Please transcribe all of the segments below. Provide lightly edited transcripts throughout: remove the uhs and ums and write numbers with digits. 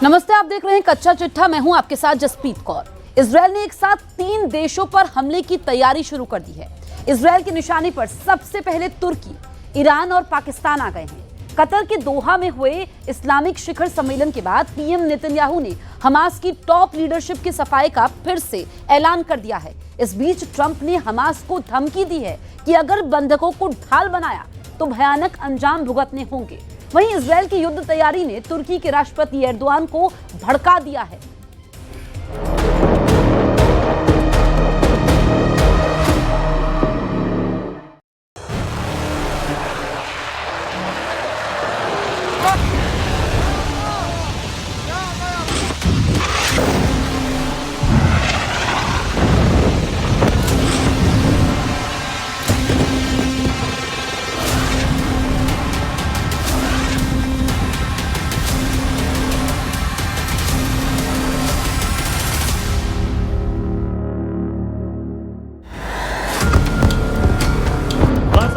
नमस्ते, आप देख रहे हैं कच्चा चिट्ठा। मैं हूं आपके साथ जसप्रीत कौर। इजरायल ने एक साथ 3 देशों पर हमले की तैयारी शुरू कर दी है। इजरायल की निशानी पर सबसे पहले तुर्की, ईरान और पाकिस्तान आ गए हैं। कतर के दोहा में हुए इस्लामिक शिखर सम्मेलन के बाद पीएम नेतन्याहू ने हमास की टॉप लीडरशिप की सफाई का फिर से ऐलान कर दिया है। इस बीच ट्रंप ने हमास को धमकी दी है कि अगर बंधकों को ढाल बनाया तो भयानक अंजाम भुगतने होंगे। वहीं इजरायल की युद्ध तैयारी ने तुर्की के राष्ट्रपति एर्दोआन को भड़का दिया है।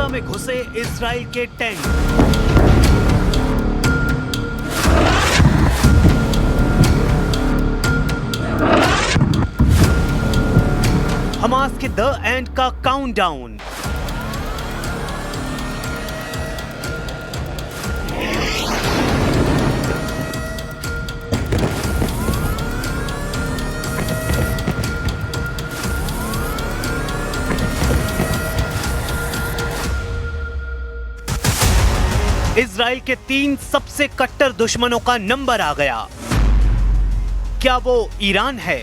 में घुसे इजराइल के टैंक। हमास के द एंड का काउंटडाउन। इजराइल के 3 सबसे कट्टर दुश्मनों का नंबर आ गया। क्या वो ईरान है?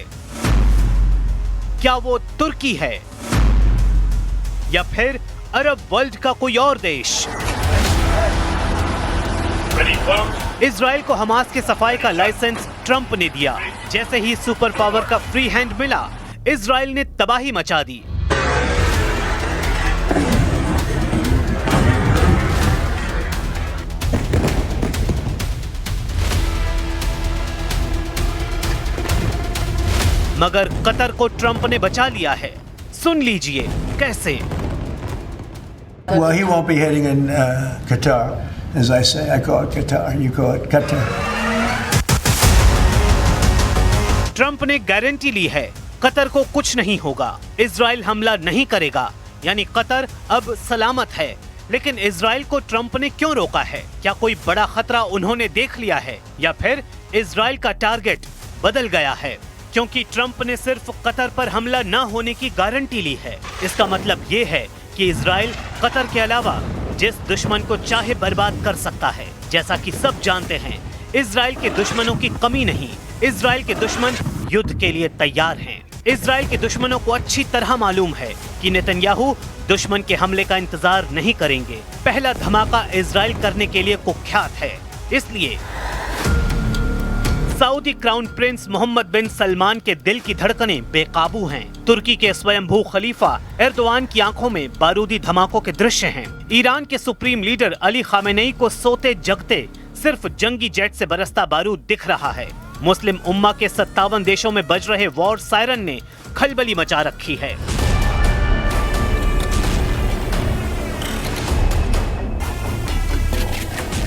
क्या वो तुर्की है? या फिर अरब वर्ल्ड का कोई और देश? इजराइल को हमास के सफाई का लाइसेंस ट्रंप ने दिया। जैसे ही सुपर पावर का फ्री हैंड मिला, इजराइल ने तबाही मचा दी। मगर कतर को ट्रंप ने बचा लिया है। सुन लीजिए कैसे। Well, he won't be heading in Qatar, as I say. I call it Qatar. You call it Qatar. Trump ने गारंटी ली है, कतर को कुछ नहीं होगा, इजराइल हमला नहीं करेगा। यानी कतर अब सलामत है। लेकिन इजराइल को ट्रंप ने क्यों रोका है? क्या कोई बड़ा खतरा उन्होंने देख लिया है, या फिर इजराइल का टारगेट बदल गया है? क्योंकि ट्रंप ने सिर्फ कतर पर हमला न होने की गारंटी ली है। इसका मतलब ये है कि इजराइल कतर के अलावा जिस दुश्मन को चाहे बर्बाद कर सकता है। जैसा कि सब जानते हैं, इजराइल के दुश्मनों की कमी नहीं। इजराइल के दुश्मन युद्ध के लिए तैयार हैं। इजराइल के दुश्मनों को अच्छी तरह मालूम है कि नेतन्याहू दुश्मन के हमले का इंतजार नहीं करेंगे। पहला धमाका इजराइल करने के लिए कुख्यात है। इसलिए सऊदी क्राउन प्रिंस मोहम्मद बिन सलमान के दिल की धड़कनें बेकाबू हैं। तुर्की के स्वयंभू खलीफा एर्दोआन की आंखों में बारूदी धमाकों के दृश्य हैं। ईरान के सुप्रीम लीडर अली खामेनेई को सोते जगते सिर्फ जंगी जेट से बरसता बारूद दिख रहा है। मुस्लिम उम्मा के 57 देशों में बज रहे वॉर सायरन ने खलबली मचा रखी है।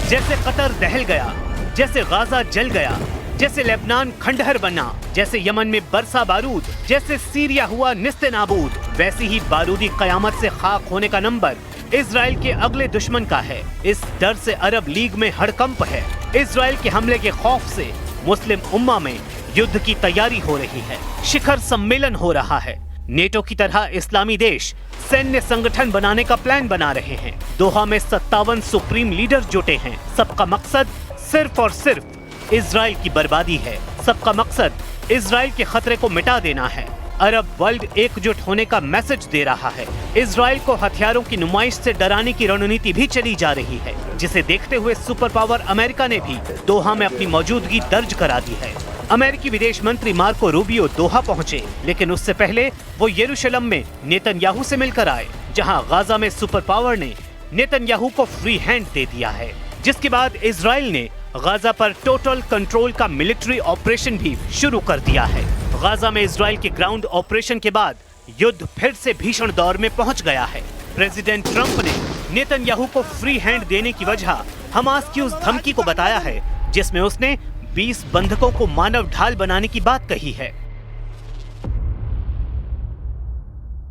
जैसे कतर दहल गया, जैसे गाजा जल गया, जैसे लेबनान खंडहर बना, जैसे यमन में बरसा बारूद, जैसे सीरिया हुआ निस्ते नाबूद, वैसी ही बारूदी कयामत से खाक होने का नंबर इजराइल के अगले दुश्मन का है। इस डर से अरब लीग में हड़कंप है। इजराइल के हमले के खौफ से मुस्लिम उम्मा में युद्ध की तैयारी हो रही है। शिखर सम्मेलन हो रहा है। नेटो की तरह इस्लामी देश सैन्य संगठन बनाने का प्लान बना रहे हैं। दोहा में 57 सुप्रीम लीडर जुटे हैं। सबका मकसद सिर्फ और सिर्फ इजराइल की बर्बादी है। सबका मकसद इजराइल के खतरे को मिटा देना है। अरब वर्ल्ड एकजुट होने का मैसेज दे रहा है। इजराइल को हथियारों की नुमाइश से डराने की रणनीति भी चली जा रही है, जिसे देखते हुए सुपर पावर अमेरिका ने भी दोहा में अपनी मौजूदगी दर्ज करा दी है। अमेरिकी विदेश मंत्री मार्को रूबियो दोहा पहुंचे, लेकिन उससे पहले वो यरूशलेम में नेतन्याहू से मिलकर आए, जहां गाजा में सुपर पावर ने नेतन्याहू को फ्री हैंड दे दिया है। जिसके बाद इजराइल ने गाजा पर टोटल कंट्रोल का मिलिट्री ऑपरेशन भी शुरू कर दिया है। गाजा में इजराइल के ग्राउंड ऑपरेशन के बाद युद्ध फिर से भीषण दौर में पहुंच गया है। प्रेसिडेंट ट्रंप ने नेतन्याहू को फ्री हैंड देने की वजह हमास की उस धमकी को बताया है, जिसमें उसने 20 बंधकों को मानव ढाल बनाने की बात कही है।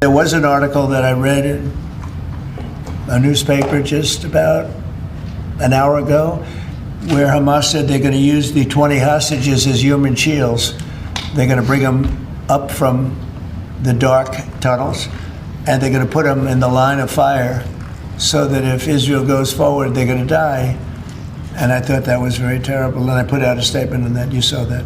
There was an article that I read in a newspaper just about an hour ago where Hamas said they're going to use the 20 hostages as human shields. They're going to bring them up from the dark tunnels and they're going to put them in the line of fire so that if Israel goes forward, they're going to die. And I thought that was very terrible. And I put out a statement on that. You saw that.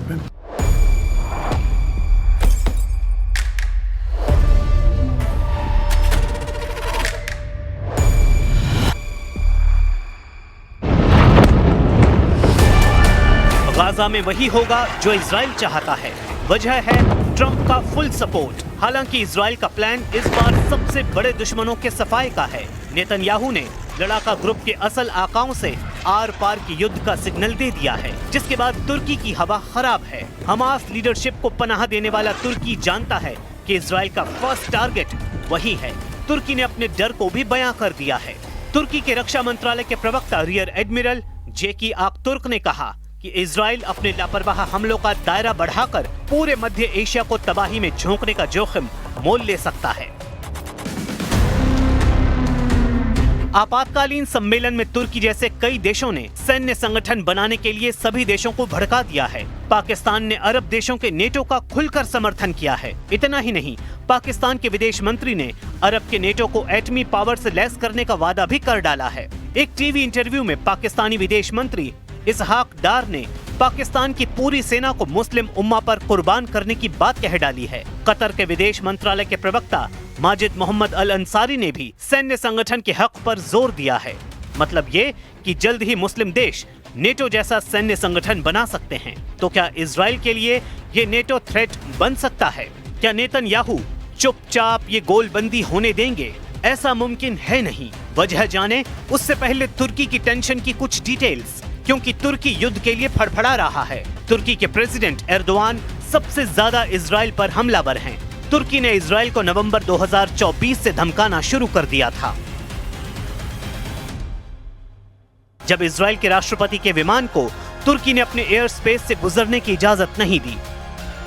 Gaza में वही होगा जो Israel चाहता है। वजह है Trump का full support. हालांकि इजराइल का प्लान इस बार सबसे बड़े दुश्मनों के सफाए का है। नेतन्याहू ने लड़ाका ग्रुप के असल आकाओं से आर पार की युद्ध का सिग्नल दे दिया है, जिसके बाद तुर्की की हवा खराब है। हमास लीडरशिप को पनाह देने वाला तुर्की जानता है कि इजराइल का फर्स्ट टारगेट वही है। तुर्की ने अपने डर को भी बयां कर दिया है। तुर्की के रक्षा मंत्रालय के प्रवक्ता रियर एडमिरल जेकी आकतुर्क ने कहा कि इजराइल अपने लापरवाह हमलों का दायरा बढ़ाकर पूरे मध्य एशिया को तबाही में झोंकने का जोखिम मोल ले सकता है। आपातकालीन सम्मेलन में तुर्की जैसे कई देशों ने सैन्य संगठन बनाने के लिए सभी देशों को भड़का दिया है। पाकिस्तान ने अरब देशों के नेटो का खुलकर समर्थन किया है। इतना ही नहीं, पाकिस्तान के विदेश मंत्री ने अरब के नेटो को एटमी पावर से लैस करने का वादा भी कर डाला है। एक टीवी इंटरव्यू में पाकिस्तानी विदेश मंत्री इसहाक डार ने पाकिस्तान की पूरी सेना को मुस्लिम उम्मा पर कुर्बान करने की बात कह डाली है। कतर के विदेश मंत्रालय के प्रवक्ता माजिद मोहम्मद अल अंसारी ने भी सैन्य संगठन के हक पर जोर दिया है। मतलब ये कि जल्द ही मुस्लिम देश नेटो जैसा सैन्य संगठन बना सकते हैं। तो क्या इजराइल के लिए ये नेटो थ्रेट बन सकता है? क्या नेतन्याहू चुपचाप ये गोलबंदी होने देंगे? ऐसा मुमकिन है नहीं। वजह जाने उससे पहले तुर्की की टेंशन की कुछ डिटेल्स, क्योंकि तुर्की युद्ध के लिए फड़फड़ा रहा है। तुर्की के प्रेसिडेंट एर्दोआन सबसे ज्यादा इजराइल पर हमलावर हैं। तुर्की ने इजराइल को नवंबर 2024 से धमकाना शुरू कर दिया था, जब इजराइल के राष्ट्रपति के विमान को तुर्की ने अपने एयर स्पेस से गुजरने की इजाजत नहीं दी।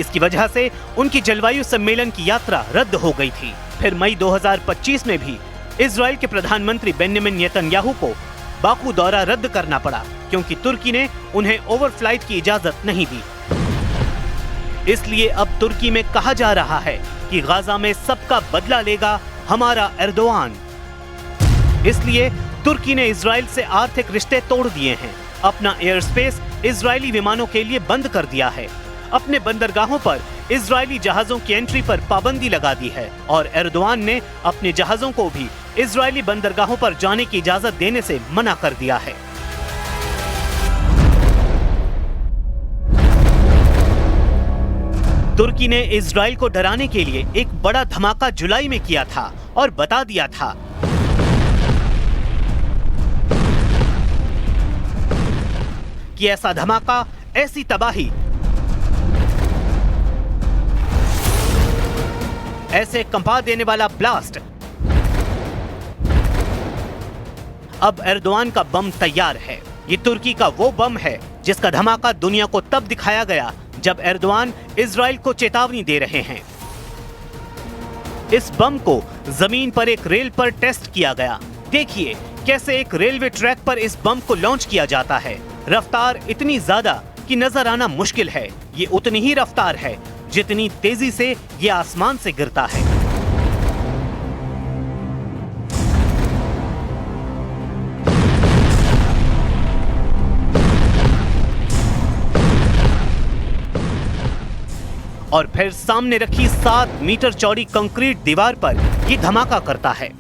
इसकी वजह से उनकी जलवायु सम्मेलन की यात्रा रद्द हो गई थी। फिर मई 2025 में भी इजराइल के प्रधानमंत्री बेंजामिन नेतन्याहू को बाकू दौरा रद्द करना पड़ा, क्योंकि तुर्की ने उन्हें ओवरफ्लाइट की इजाजत नहीं दी। इसलिए अब तुर्की में कहा जा रहा है कि गाजा में सबका बदला लेगा हमारा एर्दोआन। इसलिए तुर्की ने इजराइल से आर्थिक रिश्ते तोड़ दिए हैं, अपना एयर स्पेस इजरायली विमानों के लिए बंद कर दिया है, अपने बंदरगाहों पर इजरायली जहाजों की एंट्री पर पाबंदी लगा दी है और एर्दोआन ने अपने जहाजों को भी इजरायली बंदरगाहों पर जाने की इजाजत देने से मना कर दिया है। तुर्की ने इजराइल को डराने के लिए एक बड़ा धमाका जुलाई में किया था और बता दिया था कि ऐसा धमाका, ऐसी तबाही, ऐसे कंपा देने वाला ब्लास्ट, अब एर्दोआन का बम तैयार है। ये तुर्की का वो बम है जिसका धमाका दुनिया को तब दिखाया गया जब एर्दोआन इजराइल को चेतावनी दे रहे हैं। इस बम को जमीन पर एक रेल पर टेस्ट किया गया। देखिए कैसे एक रेलवे ट्रैक पर इस बम को लॉन्च किया जाता है। रफ्तार इतनी ज्यादा कि नजर आना मुश्किल है। ये उतनी ही रफ्तार है जितनी तेजी से ये आसमान से गिरता है। और फिर सामने रखी 7 मीटर चौड़ी कंक्रीट दीवार पर ये धमाका करता है।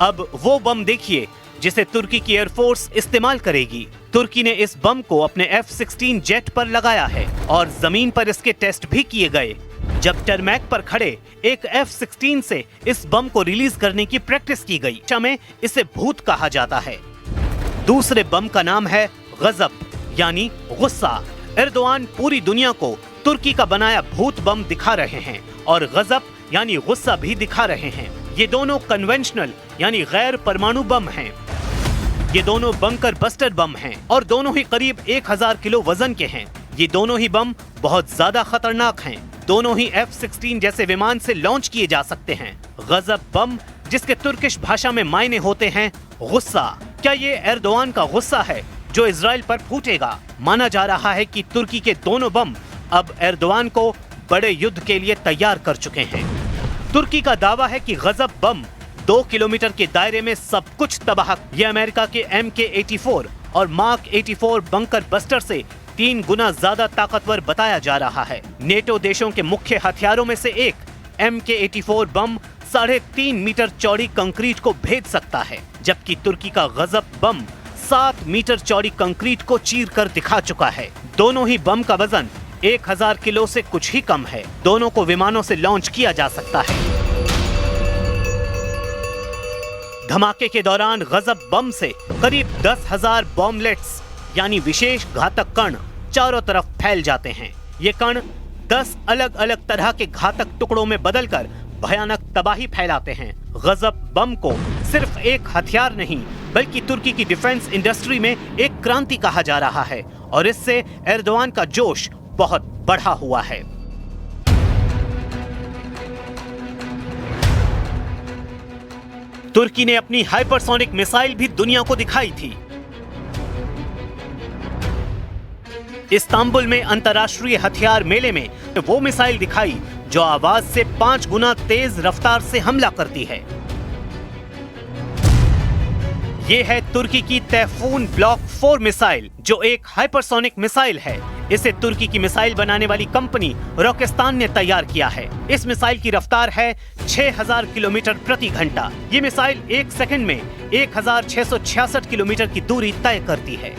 अब वो बम देखिए जिसे तुर्की की एयरफोर्स इस्तेमाल करेगी। तुर्की ने इस बम को अपने F-16 जेट पर लगाया है और जमीन पर इसके टेस्ट भी किए गए। जब टरमैक पर खड़े एक F-16 से इस बम को रिलीज करने की प्रैक्टिस की गई। में इसे भूत कहा जाता है। दूसरे बम का नाम है गजब यानी गुस्सा। एर्दोआन पूरी दुनिया को तुर्की का बनाया भूत बम दिखा रहे हैं और गजब यानी गुस्सा भी दिखा रहे हैं। ये दोनों कन्वेंशनल यानी गैर परमाणु बम हैं। ये दोनों बंकर बस्टर बम हैं और दोनों ही करीब 1000 किलो वजन के हैं। ये दोनों ही बम बहुत ज्यादा खतरनाक हैं। दोनों ही F-16 जैसे विमान से लॉन्च किए जा सकते हैं। गजब बम, जिसके तुर्किश भाषा में मायने होते हैं गुस्सा। क्या ये एर्दोआन का गुस्सा है जो इजराइल पर फूटेगा? माना जा रहा है कि तुर्की के दोनों बम अब एर्दोआन को बड़े युद्ध के लिए तैयार कर चुके हैं। तुर्की का दावा है कि गजब बम 2 किलोमीटर के दायरे में सब कुछ तबाह। यह अमेरिका के MK-84 और मार्क 84 बंकर बस्टर से 3 गुना ज्यादा ताकतवर बताया जा रहा है। नेटो देशों के मुख्य हथियारों में से एक MK-84 बम 3.5 मीटर चौड़ी कंक्रीट को भेद सकता है, जबकि तुर्की का गजब बम 7 मीटर चौड़ी कंक्रीट को चीर कर दिखा चुका है। दोनों ही बम का वजन 1000 किलो से कुछ ही कम है। दोनों को विमानों से लॉन्च किया जा सकता है। धमाके के दौरान गजब बम से करीब 10,000 बॉम्बलेट्स यानी विशेष घातक कण चारों तरफ फैल जाते हैं। ये कण 10 अलग अलग तरह के घातक टुकड़ों में बदलकर भयानक तबाही फैलाते हैं। गजब बम को सिर्फ एक हथियार नहीं बल्कि तुर्की की डिफेंस इंडस्ट्री में एक क्रांति कहा जा रहा है और इससे एर्दोआन का जोश बहुत बढ़ा हुआ है। तुर्की ने अपनी हाइपरसोनिक मिसाइल भी दुनिया को दिखाई थी। इस्तांबुल में अंतर्राष्ट्रीय हथियार मेले में वो मिसाइल दिखाई जो आवाज से 5 गुना तेज रफ्तार से हमला करती है। ये है तुर्की की तैफून ब्लॉक 4 मिसाइल, जो एक हाइपरसोनिक मिसाइल है। इसे तुर्की की मिसाइल बनाने वाली कंपनी रॉकेस्तान ने तैयार किया है। इस मिसाइल की रफ्तार है 6000 किलोमीटर प्रति घंटा। ये मिसाइल 1 सेकंड में 1666 किलोमीटर की दूरी तय करती है।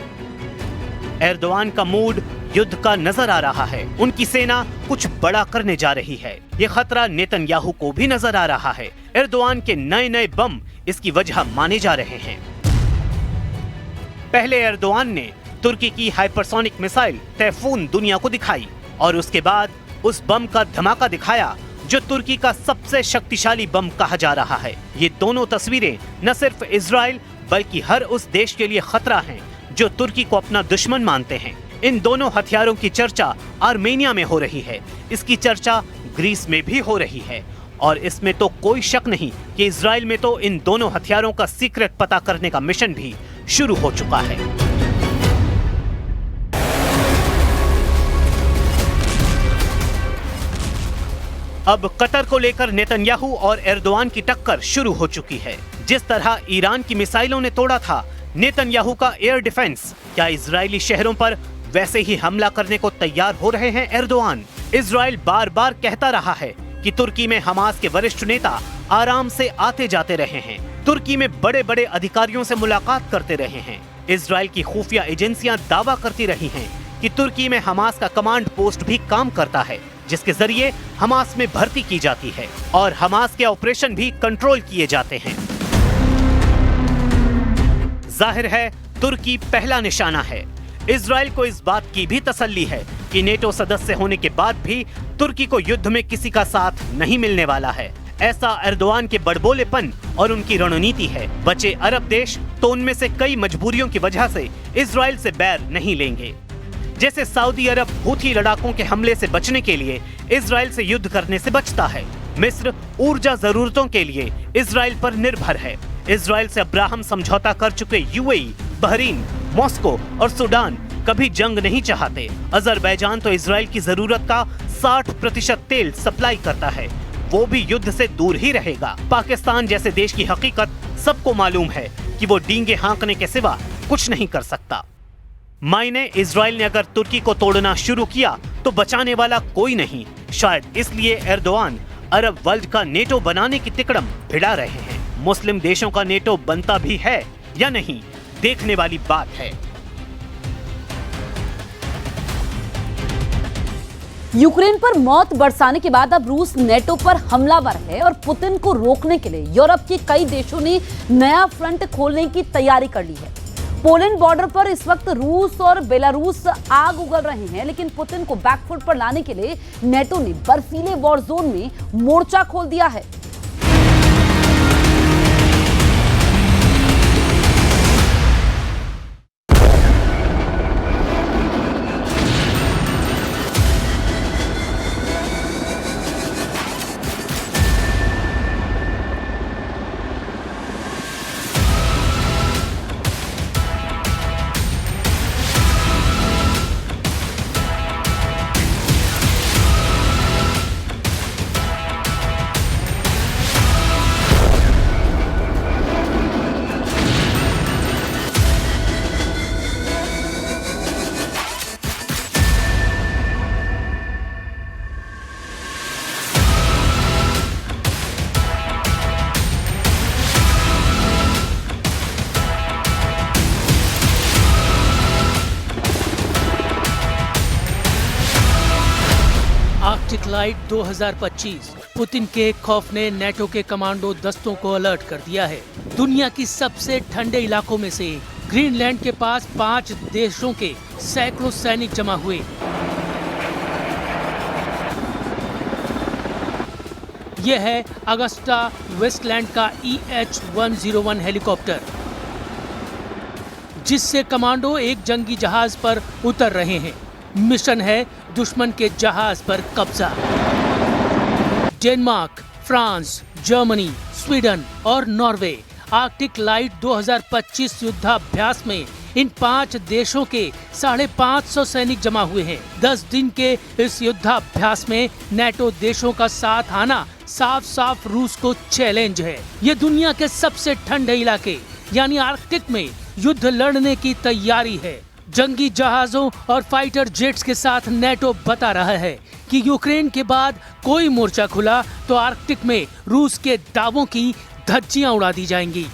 एर्दोआन का मूड युद्ध का नजर आ रहा है। उनकी सेना कुछ बड़ा करने जा रही है। ये खतरा नेतन्याहू को भी नजर आ रहा है। एर्दोआन के नए नए बम इसकी वजह माने जा रहे हैं। पहले एर्दोआन ने तुर्की की हाइपरसोनिक मिसाइल तैफून दुनिया को दिखाई और उसके बाद उस बम का धमाका दिखाया जो तुर्की का सबसे शक्तिशाली बम कहा जा रहा है। ये दोनों तस्वीरें न सिर्फ इजराइल बल्कि हर उस देश के लिए खतरा हैं जो तुर्की को अपना दुश्मन मानते हैं। इन दोनों हथियारों की चर्चा आर्मेनिया में हो रही है। इसकी चर्चा ग्रीस में भी हो रही है और इसमें तो कोई शक नहीं कि इजराइल में तो इन दोनों हथियारों का सीक्रेट पता करने का मिशन भी शुरू हो चुका है। अब कतर को लेकर नेतन्याहू और एर्दोआन की टक्कर शुरू हो चुकी है। जिस तरह ईरान की मिसाइलों ने तोड़ा था नेतन्याहू का एयर डिफेंस, क्या इजरायली शहरों पर वैसे ही हमला करने को तैयार हो रहे हैं एर्दोआन? इजराइल बार बार कहता रहा है कि तुर्की में हमास के वरिष्ठ नेता आराम से आते जाते रहे हैं, तुर्की में बड़े बड़े अधिकारियों से मुलाकात करते रहे हैं। इजराइल की खुफिया एजेंसियां दावा करती रही हैं कि तुर्की में हमास का कमांड पोस्ट भी काम करता है, जिसके जरिए हमास में भर्ती की जाती है और हमास के ऑपरेशन भी कंट्रोल किए जाते हैं। जाहिर है तुर्की पहला निशाना है। इजराइल को इस बात की भी तसल्ली है कि नेटो सदस्य होने के बाद भी तुर्की को युद्ध में किसी का साथ नहीं मिलने वाला है। ऐसा एर्दोआन के बड़बोलेपन और उनकी रणनीति है। बचे अरब देश तो उनमें से कई मजबूरियों की वजह से इजराइल से बैर नहीं लेंगे। जैसे सऊदी अरब हूथी लड़ाकों के हमले से बचने के लिए इजराइल से युद्ध करने से बचता है। मिस्र ऊर्जा जरूरतों के लिए इजराइल पर निर्भर है। इजराइल से अब्राहम समझौता कर चुके यूएई, बहरीन, मॉस्को और सूडान कभी जंग नहीं चाहते। अजरबैजान तो इजराइल की जरूरत का 60% तेल सप्लाई करता है, वो भी युद्ध से दूर ही रहेगा। पाकिस्तान जैसे देश की हकीकत सबको मालूम है कि वो डींगे हाँकने के सिवा कुछ नहीं कर सकता। मायने इजराइल ने अगर तुर्की को तोड़ना शुरू किया तो बचाने वाला कोई नहीं। शायद इसलिए एर्दोआन अरब वर्ल्ड का नेटो बनाने की तिकड़म भिड़ा रहे हैं। मुस्लिम देशों का नेटो बनता भी है या नहीं, देखने वाली बात है। यूक्रेन पर मौत बरसाने के बाद अब रूस नेटो पर हमलावर है और पुतिन को रोकने के लिए यूरोप के कई देशों ने नया फ्रंट खोलने की तैयारी कर ली है। पोलैंड बॉर्डर पर इस वक्त रूस और बेलारूस आग उगल रहे हैं, लेकिन पुतिन को बैकफुट पर लाने के लिए नेटो ने बर्फीले वॉर जोन में मोर्चा खोल दिया है। लाइट 2025। पुतिन के खौफ ने नेटो के कमांडो दस्तों को अलर्ट कर दिया है। दुनिया की सबसे ठंडे इलाकों में से ग्रीनलैंड के पास 5 देशों के सैकड़ों सैनिक जमा हुए। यह है अगस्टा वेस्टलैंड का EH-101 हेलीकॉप्टर, जिससे कमांडो एक जंगी जहाज पर उतर रहे हैं। मिशन है दुश्मन के जहाज पर कब्जा। डेनमार्क, फ्रांस, जर्मनी, स्वीडन और नॉर्वे आर्कटिक लाइट 2025 युद्धाभ्यास में इन 5 देशों के 550 सैनिक जमा हुए हैं। 10 दिन के इस युद्धाभ्यास में नेटो देशों का साथ आना साफ साफ रूस को चैलेंज है। ये दुनिया के सबसे ठंडे इलाके यानी आर्कटिक में युद्ध लड़ने की तैयारी है। जंगी जहाजों और फाइटर जेट्स के साथ नेटो बता रहा है कि यूक्रेन के बाद कोई मोर्चा खुला तो आर्कटिक में रूस के दावों की धज्जियां उड़ा दी जाएंगी।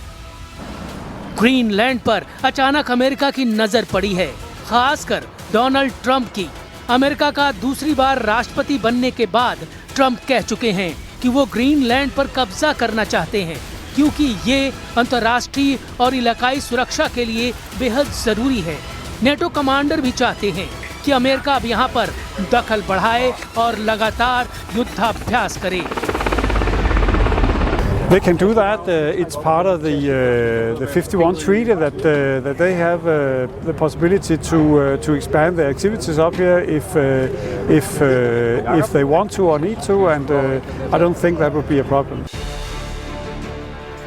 ग्रीनलैंड पर अचानक अमेरिका की नजर पड़ी है, खासकर डोनाल्ड ट्रंप की। अमेरिका का दूसरी बार राष्ट्रपति बनने के बाद ट्रंप कह चुके हैं कि वो ग्रीनलैंड पर कब्जा करना चाहते हैं, क्योंकि ये अंतर्राष्ट्रीय और इलाकाई सुरक्षा के लिए बेहद जरूरी है। नेटो कमांडर भी चाहते हैं कि अमेरिका अब यहाँ पर दखल बढ़ाए और लगातार युद्धाभ्यास करे। They can do that. It's part of the 51 treaty that they have the possibility to expand their activities up here if they want to or need to, and I don't think that would be a problem.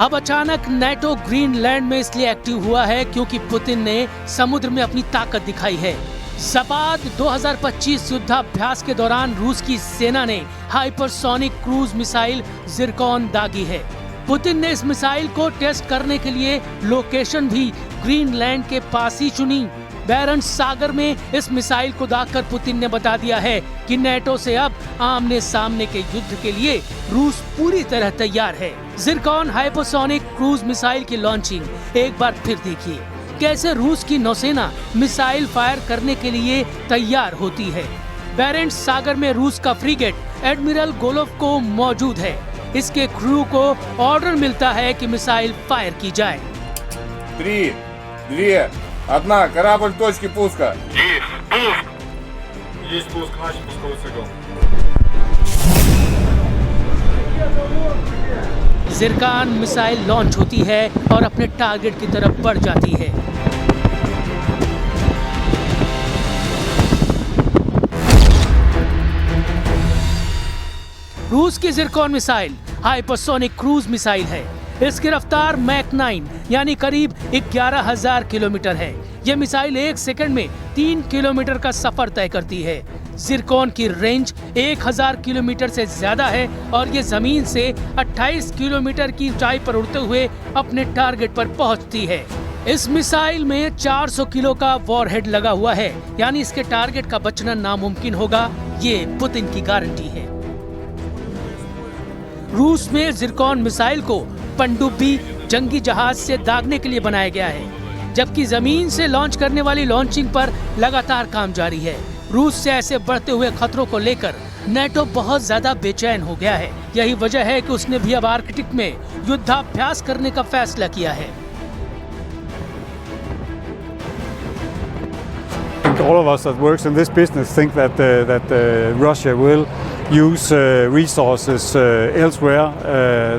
अब अचानक NATO Greenland में इसलिए active हुआ है क्योंकि Putin ने समुद्र में अपनी ताकत दिखाई है। ज़पाद 2025 युद्धाभ्यास के दौरान रूस की सेना ने हाइपरसोनिक क्रूज मिसाइल जिरकॉन दागी है। पुतिन ने इस मिसाइल को टेस्ट करने के लिए लोकेशन भी ग्रीनलैंड के पास ही चुनी। बैरेंट्स सागर में इस मिसाइल को दागकर पुतिन ने बता दिया है कि नेटो से अब आमने सामने के युद्ध के लिए रूस पूरी तरह तैयार है। जिरकॉन हाइपरसोनिक क्रूज मिसाइल की लॉन्चिंग एक बार फिर देखिए, कैसे रूस की नौसेना मिसाइल फायर करने के लिए तैयार होती है। बैरेंट्स सागर में रूस का फ्रीगेट एडमिरल गोलोव मौजूद है। इसके क्रू को ऑर्डर मिलता है कि मिसाइल फायर की जाए। 3, 2, 1, корабль в точке пуска. Есть пуск, начал пусковой цикл. जिरकॉन मिसाइल लॉन्च होती है और अपने टारगेट की तरफ बढ़ जाती है। रूस की Zircon missile hypersonic cruise missile है। इसकी रफ्तार मैक 9 यानी करीब 11,000 किलोमीटर है। यह मिसाइल 1 सेकंड में 3 किलोमीटर का सफर तय करती है। जिरकॉन की रेंज 1000 किलोमीटर से ज्यादा है और ये जमीन से 28 किलोमीटर की ऊंचाई पर उड़ते हुए अपने टारगेट पर पहुंचती है। इस मिसाइल में 400 किलो का वॉरहेड लगा हुआ है, यानी इसके टारगेट का बचना नामुमकिन होगा। ये पुतिन की गारंटी है। रूस में जिरकॉन मिसाइल को पनडुब्बी जंगी जहाज से दागने के लिए बनाया गया है, जबकि जमीन से लॉन्च करने वाली लॉन्चिंग पर लगातार काम जारी है। रूस से ऐसे बढ़ते हुए खतरों को लेकर नेटो बहुत ज्यादा बेचैन हो गया है। यही वजह है कि उसने भी अब आर्कटिक में युद्धाभ्यास करने का फैसला किया है। All of us that works in this business think that Russia will use resources elsewhere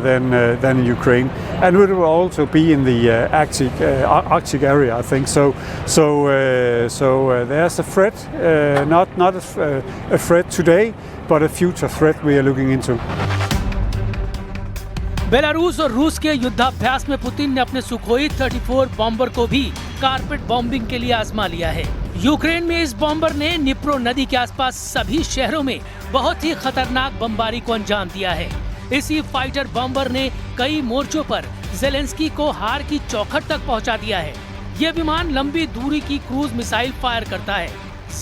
than in Ukraine, and it will also be in the Arctic area, I think. So there's a threat, not a threat today, but a future threat we are looking into. Belarus और रूस के युद्धाभ्यास में Putin ने अपने Sukhoi 34 bomber को भी carpet bombing के लिए आजमा लिया है। यूक्रेन में इस बॉम्बर ने निप्रो नदी के आसपास सभी शहरों में बहुत ही खतरनाक बमबारी को अंजाम दिया है। इसी फाइटर बॉम्बर ने कई मोर्चों पर जेलेंस्की को हार की चौखट तक पहुंचा दिया है। यह विमान लंबी दूरी की क्रूज मिसाइल फायर करता है।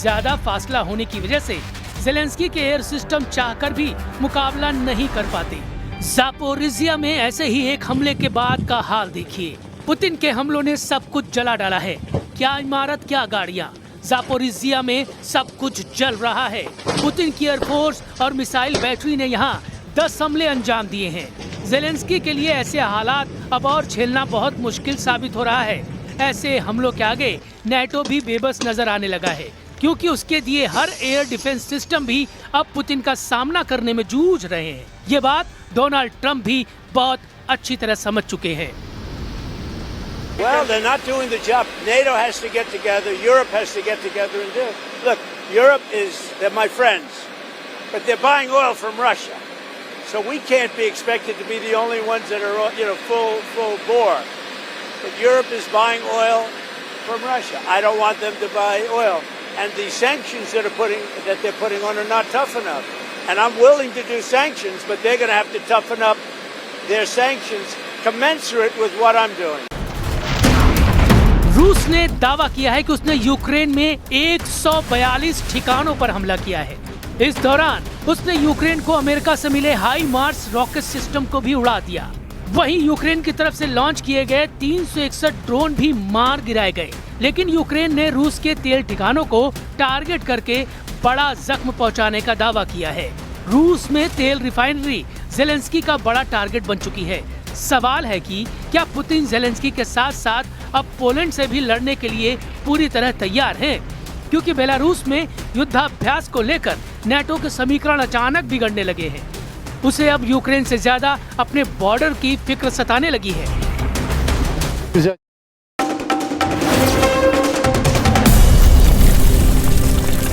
ज्यादा फासला होने की वजह से जेलेंस्की के एयर सिस्टम चाहकर भी मुकाबला नहीं कर पाते। ज़ापोरिज़िया में ऐसे ही एक हमले के बाद का हाल देखिए। पुतिन के हमलों ने सब कुछ जला डाला है। क्या इमारत, क्या गाड़ियां। जापोरिजिया में सब कुछ जल रहा है। पुतिन की एयरफोर्स और मिसाइल बैटरी ने यहाँ 10 हमले अंजाम दिए हैं। जेलेंस्की के लिए ऐसे हालात अब और झेलना बहुत मुश्किल साबित हो रहा है। ऐसे हमलों के आगे नेटो भी बेबस नजर आने लगा है, क्योंकि उसके दिए हर एयर डिफेंस सिस्टम भी अब पुतिन का सामना करने में जूझ रहे हैं। ये बात डोनाल्ड ट्रंप भी बहुत अच्छी तरह समझ चुके हैं। Well, they're not doing the job. NATO has to get together. Europe has to get together and do it. Look, they're my friends, but they're buying oil from Russia. So we can't be expected to be the only ones that are, full bore. But Europe is buying oil from Russia. I don't want them to buy oil. And the sanctions that they're putting on are not tough enough. And I'm willing to do sanctions, but they're going to have to toughen up their sanctions commensurate with what I'm doing. रूस ने दावा किया है कि उसने Ukraine में 142 ठिकानों पर हमला किया है। इस दौरान उसने यूक्रेन को अमेरिका से मिले हाई मार्स रॉकेट सिस्टम को भी उड़ा दिया। वहीं यूक्रेन की तरफ से लॉन्च किए गए 361 ड्रोन भी मार गिराए गए। लेकिन यूक्रेन ने रूस के तेल ठिकानों को टारगेट करके बड़ा जख्म पहुंचाने का दावा किया है। रूस में तेल रिफाइनरी जेलेंस्की का बड़ा टारगेट बन चुकी है। सवाल है कि क्या पुतिन जेलेंस्की के साथ साथ अब पोलैंड से भी लड़ने के लिए पूरी तरह तैयार हैं? क्योंकि बेलारूस में युद्धाभ्यास को लेकर नेटो के समीकरण अचानक बिगड़ने लगे हैं। उसे अब यूक्रेन से ज्यादा अपने बॉर्डर की फिक्र सताने लगी है।